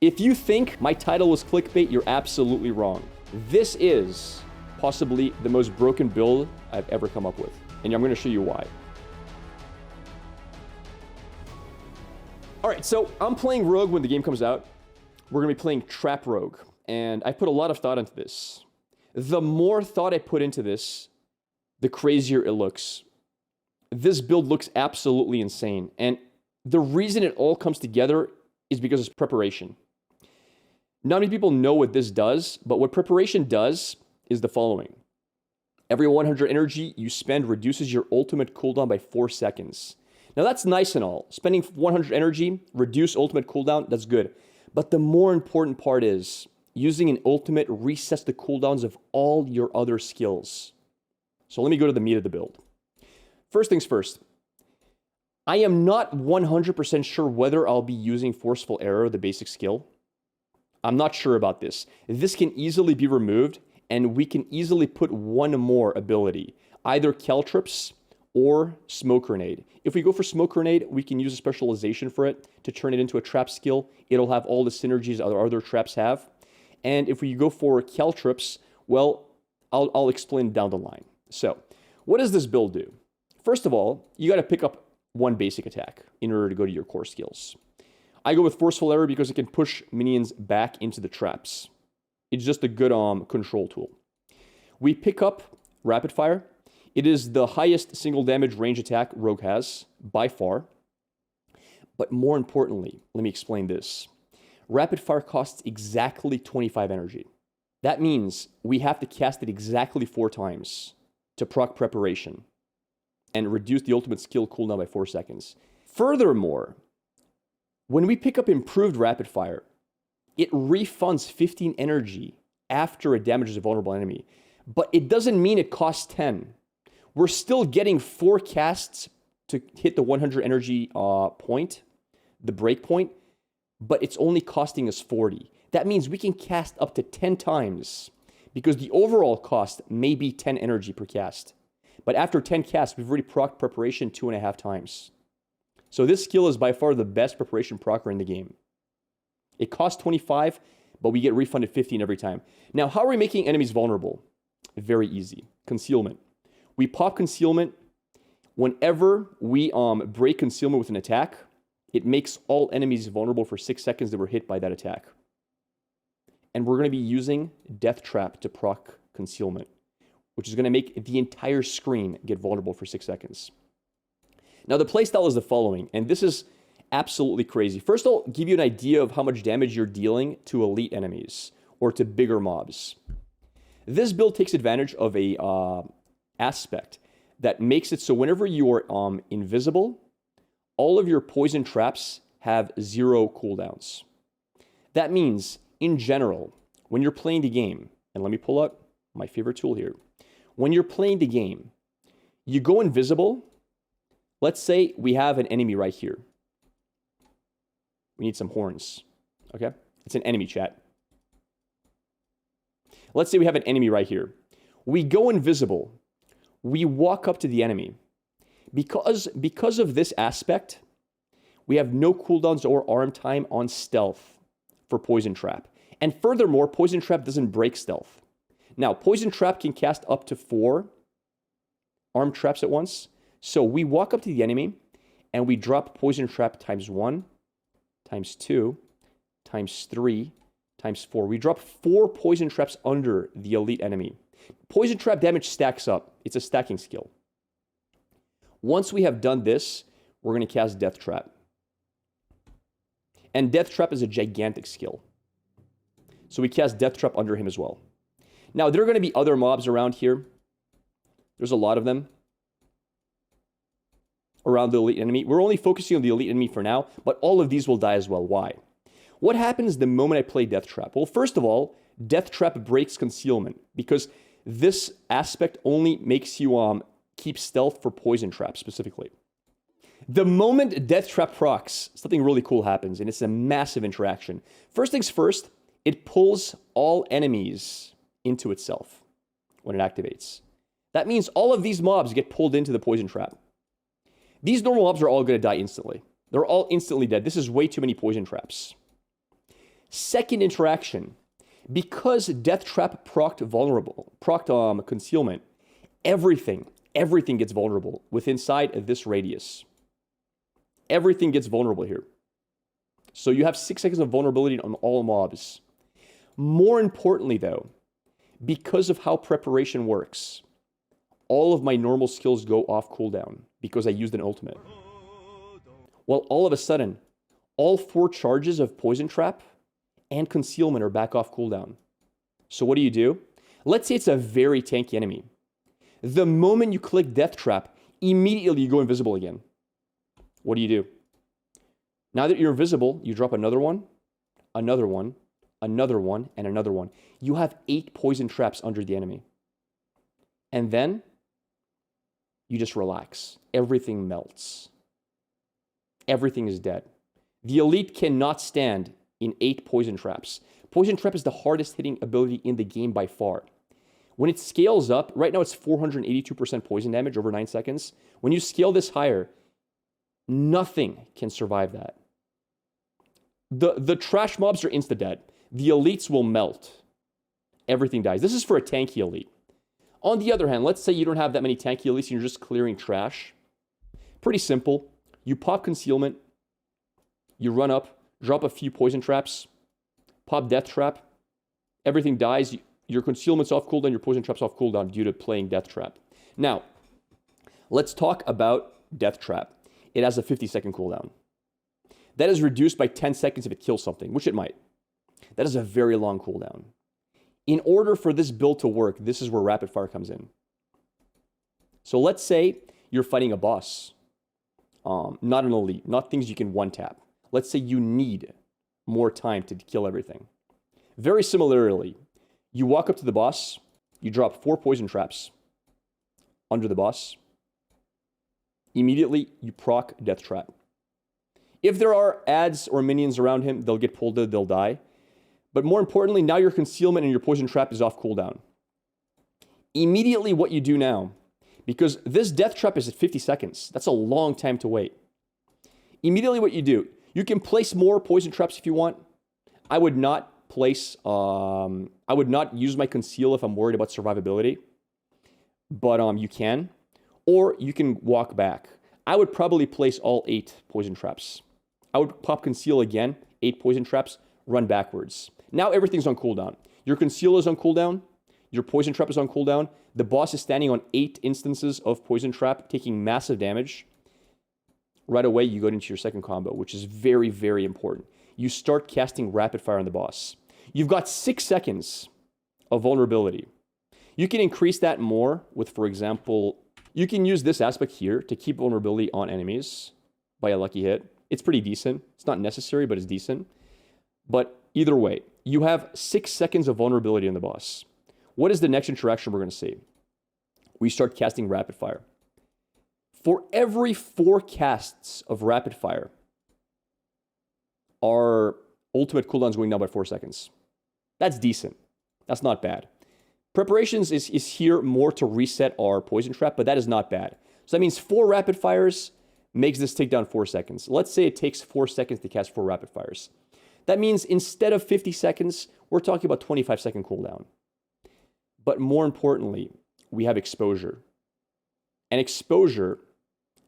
If you think my title was clickbait, you're absolutely wrong. This is possibly the most broken build I've ever come up with, and I'm going to show you why. All right, so I'm playing Rogue when the game comes out. We're going to be playing Trap Rogue, and I put a lot of thought into this. The more thought I put into this, the crazier it looks. This build looks absolutely insane, and the reason it all comes together is because it's preparation. Not many people know what this does, but what preparation does is the following. Every 100 energy you spend reduces your ultimate cooldown by 4 seconds. Now that's nice and all. Spending 100 energy, reduce ultimate cooldown, that's good. But the more important part is, using an ultimate resets the cooldowns of all your other skills. So let me go to the meat of the build. First things first. I am not 100% sure whether I'll be using Forceful Arrow, the basic skill. I'm not sure about this. This can easily be removed, and we can easily put one more ability, either Caltrips or Smoke Grenade. If we go for Smoke Grenade, we can use a specialization for it to turn it into a trap skill. It'll have all the synergies other traps have. And if we go for Caltrips, well, I'll explain down the line. So, what does this build do? First of all, you got to pick up one basic attack in order to go to your core skills. I go with Forceful Arrow because it can push minions back into the traps. It's just a good control tool. We pick up Rapid Fire. It is the highest single damage range attack Rogue has, by far. But more importantly, let me explain this. Rapid Fire costs exactly 25 energy. That means we have to cast it exactly 4 times to proc Preparation and reduce the ultimate skill cooldown by 4 seconds. Furthermore, when we pick up Improved Rapid Fire, it refunds 15 energy after it damages a vulnerable enemy. But it doesn't mean it costs 10. We're still getting 4 casts to hit the 100 energy point, the break point, but it's only costing us 40. That means we can cast up to 10 times because the overall cost may be 10 energy per cast. But after 10 casts, we've already procced Preparation 2.5 times. So this skill is by far the best preparation procer in the game. It costs 25, but we get refunded 15 every time. Now, how are we making enemies vulnerable? Very easy. Concealment. We pop Concealment. Whenever we break Concealment with an attack, it makes all enemies vulnerable for 6 seconds that were hit by that attack. And we're going to be using Death Trap to proc Concealment, which is going to make the entire screen get vulnerable for 6 seconds. Now, the playstyle is the following, and this is absolutely crazy. First, I'll give you an idea of how much damage you're dealing to elite enemies or to bigger mobs. This build takes advantage of a aspect that makes it so whenever you are invisible, all of your poison traps have 0 cooldowns. That means, in general, when you're playing the game, and let me pull out my favorite tool here. When you're playing the game, you go invisible. Let's say we have an enemy right here. We need some horns, okay? It's an enemy, chat. Let's say we have an enemy right here. We go invisible. We walk up to the enemy. Because of this aspect, we have no cooldowns or arm time on stealth for Poison Trap. And furthermore, Poison Trap doesn't break stealth. Now, Poison Trap can cast up to 4 armed traps at once. So we walk up to the enemy, and we drop Poison Trap times 1, times 2, times 3, times 4. We drop 4 Poison Traps under the elite enemy. Poison Trap damage stacks up. It's a stacking skill. Once we have done this, we're going to cast Death Trap. And Death Trap is a gigantic skill. So we cast Death Trap under him as well. Now, there are going to be other mobs around here. There's a lot of them around the elite enemy. We're only focusing on the elite enemy for now, but all of these will die as well. Why? What happens the moment I play Death Trap? Well, first of all, Death Trap breaks Concealment because this aspect only makes you keep stealth for Poison Trap specifically. The moment Death Trap procs, something really cool happens, and it's a massive interaction. First things first, it pulls all enemies into itself when it activates. That means all of these mobs get pulled into the Poison Trap. These normal mobs are all going to die instantly. They're all instantly dead. This is way too many Poison Traps. Second interaction, because Death Trap procced concealment, everything gets vulnerable within inside of this radius. Everything gets vulnerable here. So you have 6 seconds of vulnerability on all mobs. More importantly though, because of how preparation works, all of my normal skills go off cooldown because I used an ultimate. Well, all of a sudden, all 4 charges of Poison Trap and Concealment are back off cooldown. So what do? Let's say it's a very tanky enemy. The moment you click Death Trap, immediately you go invisible again. What do? Now that you're invisible, you drop another one, another one, another one, and another one. You have 8 poison traps under the enemy. And then you just relax. Everything melts. Everything is dead. The elite cannot stand in 8 poison traps. Poison trap is the hardest hitting ability in the game by far. When it scales up, right now it's 482% poison damage over 9 seconds. When you scale this higher, nothing can survive that. The trash mobs are insta-dead. The elites will melt. Everything dies. This is for a tanky elite. On the other hand, let's say you don't have that many tanky elites and you're just clearing trash. Pretty simple. You pop concealment, you run up, drop a few poison traps, pop death trap, everything dies, your concealment's off cooldown, your poison trap's off cooldown due to playing death trap. Now, let's talk about death trap. It has a 50-second cooldown. That is reduced by 10 seconds if it kills something, which it might. That is a very long cooldown. In order for this build to work, this is where rapid fire comes in. So let's say you're fighting a boss. Not an elite, not things you can one-tap. Let's say you need more time to kill everything. Very similarly, you walk up to the boss, you drop 4 poison traps under the boss. Immediately, you proc death trap. If there are ads or minions around him, they'll get pulled, they'll die. But more importantly, now your concealment and your poison trap is off cooldown. Immediately what you do now, because this death trap is at 50 seconds. That's a long time to wait. Immediately what you do, you can place more poison traps if you want. I would not use my conceal if I'm worried about survivability. But you can. Or you can walk back. I would probably place all 8 poison traps. I would pop conceal again, 8 poison traps, run backwards. Now everything's on cooldown. Your conceal is on cooldown. Your poison trap is on cooldown. The boss is standing on 8 instances of poison trap, taking massive damage. Right away, you go into your second combo, which is very, very important. You start casting rapid fire on the boss. You've got 6 seconds of vulnerability. You can increase that more with, for example, you can use this aspect here to keep vulnerability on enemies by a lucky hit. It's pretty decent. It's not necessary, but it's decent. But either way, you have 6 seconds of vulnerability on the boss. What is the next interaction we're going to see? We start casting rapid fire. For every 4 casts of rapid fire, our ultimate cooldown is going down by 4 seconds. That's decent. That's not bad. Preparations is here more to reset our poison trap, but that is not bad. So that means 4 rapid fires makes this take down 4 seconds. Let's say it takes 4 seconds to cast 4 rapid fires. That means instead of 50 seconds, we're talking about 25-second cooldown. But more importantly, we have exposure. And exposure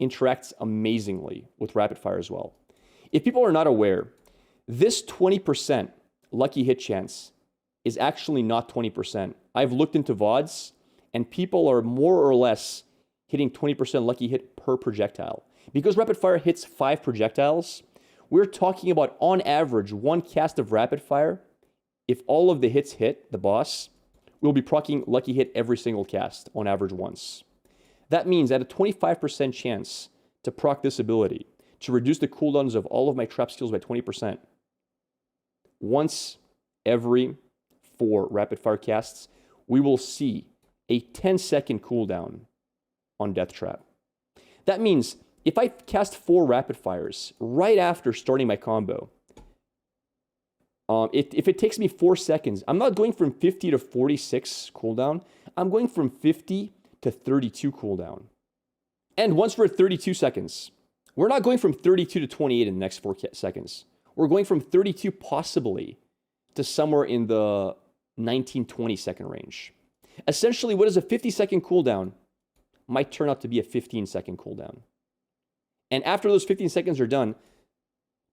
interacts amazingly with rapid fire as well. If people are not aware, this 20% lucky hit chance is actually not 20%. I've looked into VODs, and people are more or less hitting 20% lucky hit per projectile. Because rapid fire hits 5 projectiles, we're talking about, on average, 1 cast of rapid fire. If all of the hits hit the boss, we'll be proccing lucky hit every single cast, on average once. That means at a 25% chance to proc this ability, to reduce the cooldowns of all of my trap skills by 20%, once every 4 rapid fire casts, we will see a 10-second cooldown on death trap. That means if I cast 4 rapid fires right after starting my combo, if it takes me 4 seconds, I'm not going from 50 to 46 cooldown. I'm going from 50 to 32 cooldown. And once we're at 32 seconds, we're not going from 32 to 28 in the next 4 seconds. We're going from 32 possibly to somewhere in the 19-20 second range. Essentially, what is a 50-second cooldown might turn out to be a 15-second cooldown. And after those 15 seconds are done,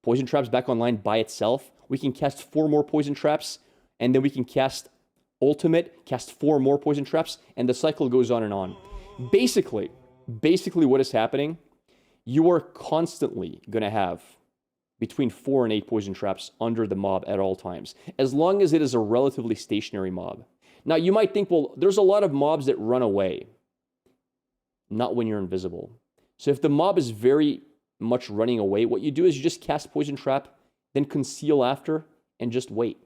poison traps back online by itself. We can cast 4 more poison traps, and then we can cast ultimate, cast 4 more poison traps, and the cycle goes on and on. Basically what is happening, you are constantly going to have between 4 and 8 poison traps under the mob at all times, as long as it is a relatively stationary mob. Now, you might think, well, there's a lot of mobs that run away. Not when you're invisible. So if the mob is very much running away, what you do is you just cast poison trap, then conceal after, and just wait.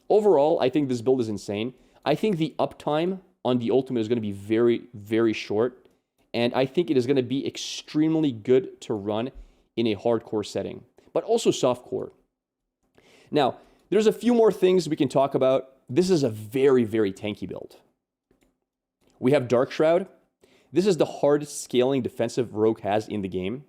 Overall, I think this build is insane. I think the uptime on the ultimate is going to be very, very short, and I think it is going to be extremely good to run in a hardcore setting, but also softcore. Now, there's a few more things we can talk about. This is a very, very tanky build. We have Dark Shroud. This is the hardest scaling defensive rogue has in the game.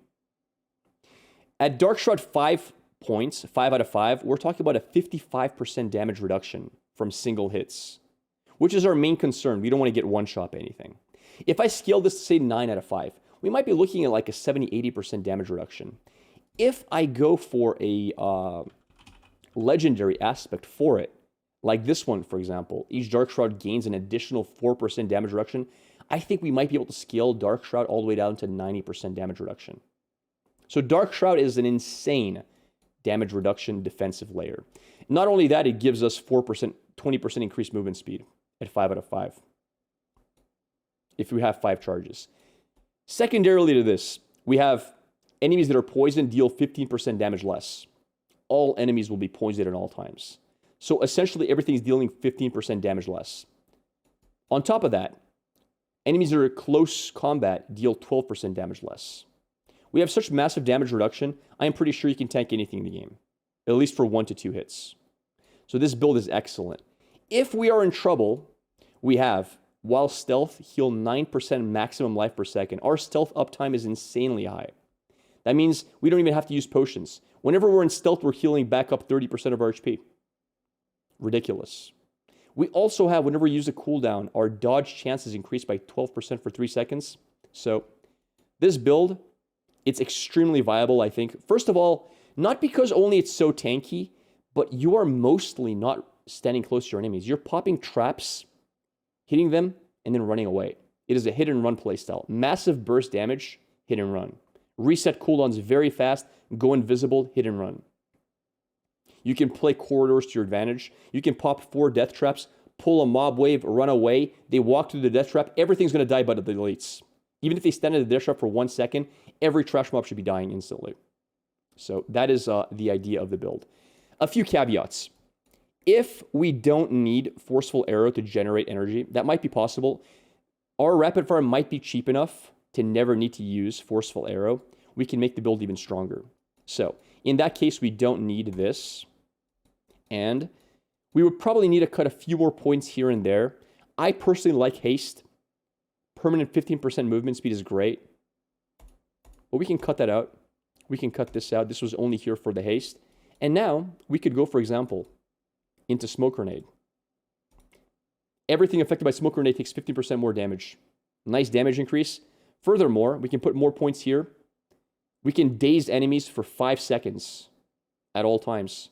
At Dark Shroud 5 points, 5 out of 5, we're talking about a 55% damage reduction from single hits, which is our main concern. We don't want to get one-shot anything. If I scale this to, say, 9 out of 5, we might be looking at like a 70-80% damage reduction. If I go for a legendary aspect for it, like this one, for example, each Dark Shroud gains an additional 4% damage reduction, I think we might be able to scale Dark Shroud all the way down to 90% damage reduction. So Dark Shroud is an insane damage reduction defensive layer. Not only that, it gives us 4%, 20% increased movement speed at 5 out of 5. If we have 5 charges. Secondarily to this, we have enemies that are poisoned deal 15% damage less. All enemies will be poisoned at all times. So essentially everything's dealing 15% damage less. On top of that, enemies that are close combat deal 12% damage less. We have such massive damage reduction, I am pretty sure you can tank anything in the game, at least for 1 to 2 hits. So this build is excellent. If we are in trouble, we have, while stealth, heal 9% maximum life per second. Our stealth uptime is insanely high. That means we don't even have to use potions. Whenever we're in stealth, we're healing back up 30% of our HP. Ridiculous. We also have, whenever we use a cooldown, our dodge chances increase by 12% for 3 seconds. So this build, it's extremely viable, I think. First of all, not because only it's so tanky, but you are mostly not standing close to your enemies. You're popping traps, hitting them, and then running away. It is a hit and run playstyle. Massive burst damage, hit and run. Reset cooldowns very fast, go invisible, hit and run. You can play corridors to your advantage. You can pop 4 death traps, pull a mob wave, run away. They walk through the death trap. Everything's going to die but the elites. Even if they stand in the death trap for 1 second, every trash mob should be dying instantly. So that is the idea of the build. A few caveats. If we don't need Forceful Arrow to generate energy, that might be possible. Our rapid fire might be cheap enough to never need to use Forceful Arrow. We can make the build even stronger. So in that case, we don't need this. And we would probably need to cut a few more points here and there. I personally like haste. Permanent 15% movement speed is great. But we can cut that out. We can cut this out. This was only here for the haste. And now we could go, for example, into Smoke Grenade. Everything affected by Smoke Grenade takes 50% more damage. Nice damage increase. Furthermore, we can put more points here. We can daze enemies for 5 seconds at all times.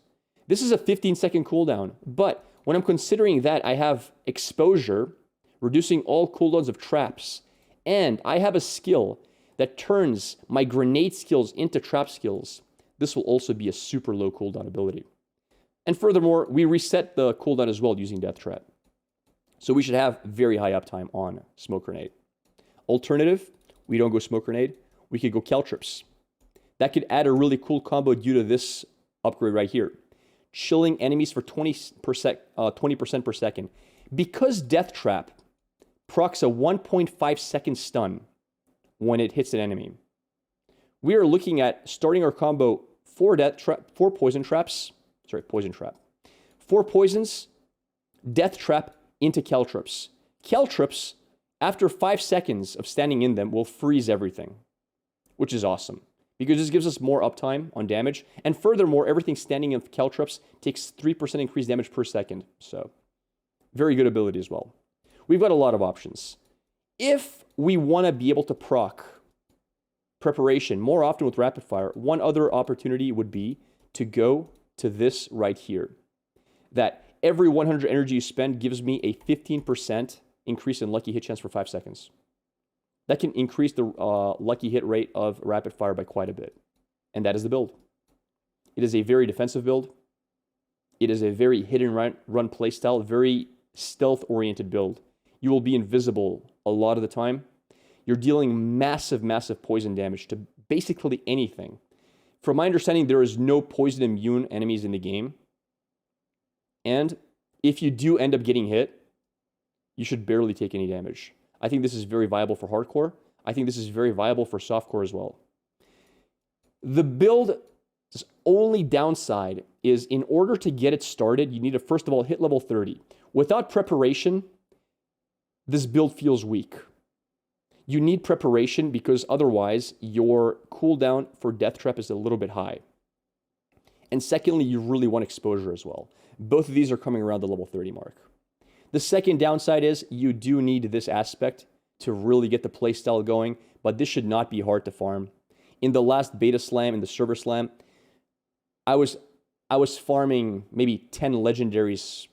This is a 15-second cooldown, but when I'm considering that, I have exposure, reducing all cooldowns of traps, and I have a skill that turns my grenade skills into trap skills. This will also be a super low cooldown ability. And furthermore, we reset the cooldown as well using Death Trap. So we should have very high uptime on Smoke Grenade. Alternative, we don't go Smoke Grenade, we could go Caltrips. That could add a really cool combo due to this upgrade right here. Chilling enemies for 20% per second. Because Death Trap procs a 1.5 second stun when it hits an enemy, we are looking at starting our combo 4 poison traps. 4 poisons, Death Trap into Caltrips. Caltrips, after 5 seconds of standing in them, will freeze everything, which is awesome. because this gives us more uptime on damage. And furthermore, everything standing in caltrops takes 3% increased damage per second. So very good ability as well. We've got a lot of options. If we want to be able to proc preparation more often with rapid fire, one other opportunity would be to go to this right here. That every 100 energy you spend gives me a 15% increase in lucky hit chance for 5 seconds. That can increase the lucky hit rate of rapid fire by quite a bit. And that is the build. It is a very defensive build. It is a very hit and run playstyle, very stealth-oriented build. You will be invisible a lot of the time. You're dealing massive, massive poison damage to basically anything. From my understanding, there is no poison immune enemies in the game. And if you do end up getting hit, you should barely take any damage. I think this is very viable for hardcore. I think this is very viable for softcore as well. The build's only downside is in order to get it started, you need to first of all hit level 30. Without preparation, this build feels weak. You need preparation because otherwise your cooldown for Death Trap is a little bit high. And secondly, you really want exposure as well. Both of these are coming around the level 30 mark. The second downside is you do need this aspect to really get the playstyle going, but this should not be hard to farm. In the last beta slam, in the server slam, I was farming maybe 10 legendaries,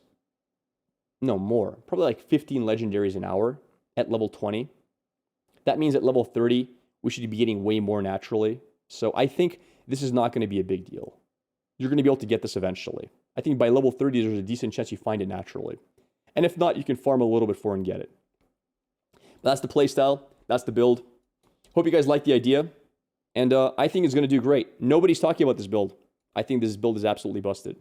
no more, probably like 15 legendaries an hour at level 20. That means at level 30, we should be getting way more naturally. So I think this is not going to be a big deal. You're going to be able to get this eventually. I think by level 30, there's a decent chance you find it naturally. And if not, you can farm a little bit for and get it. But that's the playstyle. That's the build. Hope you guys like the idea. And I think it's going to do great. Nobody's talking about this build. I think this build is absolutely busted.